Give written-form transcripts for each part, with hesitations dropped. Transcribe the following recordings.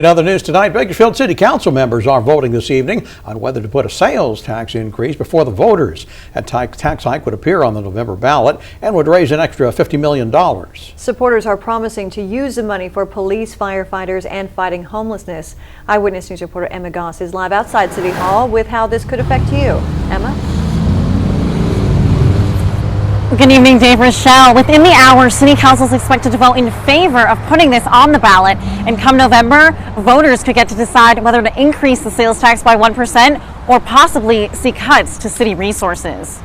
In other news tonight, Bakersfield City Council members are voting this evening on whether to put a sales tax increase before the voters. A tax hike would appear on the November ballot and would raise an extra $50 million. Supporters are promising to use the money for police, firefighters, and fighting homelessness. Eyewitness News reporter Emma Goss is live outside City Hall with how this could affect you. Emma? Good evening, Dave Rochelle. Within the hour, City Council is expected to vote in favor of putting this on the ballot. And come November, voters could get to decide whether to increase the sales tax by 1% or possibly see cuts to city resources.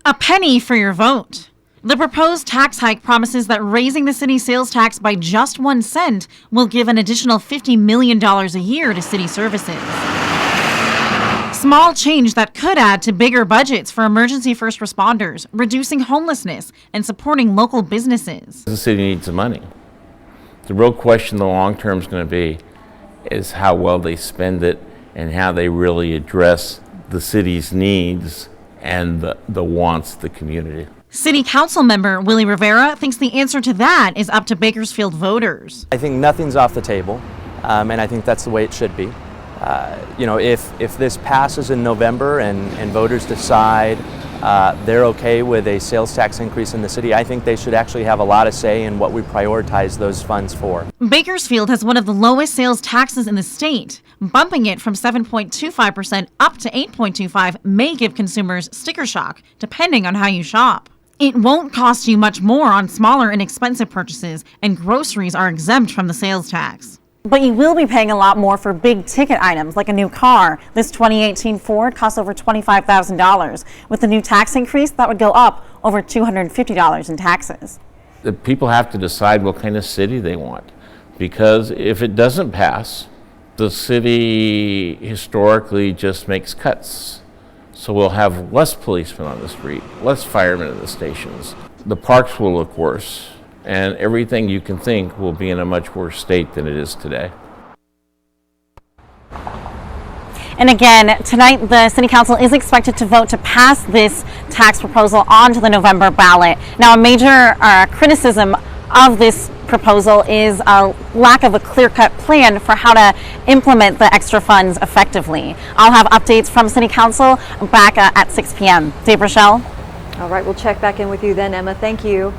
A penny for your vote. The proposed tax hike promises that raising the city sales tax by just 1 cent will give an additional $50 million a year to city services. Small change that could add to bigger budgets for emergency first responders, reducing homelessness, and supporting local businesses. The city needs the money. The real question in the long term is going to be is how well they spend it and how they really address the city's needs and the wants of the community. City Council member Willie Rivera thinks the answer to that is up to Bakersfield voters. I think nothing's off the table, and I think that's the way it should be. If this passes in November and voters decide they're okay with a sales tax increase in the city, I think they should actually have a lot of say in what we prioritize those funds for. Bakersfield has one of the lowest sales taxes in the state. Bumping it from 7.25% up to 8.25% may give consumers sticker shock, depending on how you shop. It won't cost you much more on smaller, inexpensive purchases, and groceries are exempt from the sales tax. But you will be paying a lot more for big ticket items like a new car. This 2018 Ford costs over $25,000. With the new tax increase, that would go up over $250 in taxes. The people have to decide what kind of city they want, because if it doesn't pass, the city historically just makes cuts. So we'll have less policemen on the street, less firemen at the stations. The parks will look worse, and everything you can think will be in a much worse state than it is today. And again, tonight the City Council is expected to vote to pass this tax proposal onto the November ballot. Now, a major criticism of this proposal is a lack of a clear-cut plan for how to implement the extra funds effectively. I'll have updates from City Council back at 6 p.m. Dave Rochelle? All right, we'll check back in with you then, Emma. Thank you.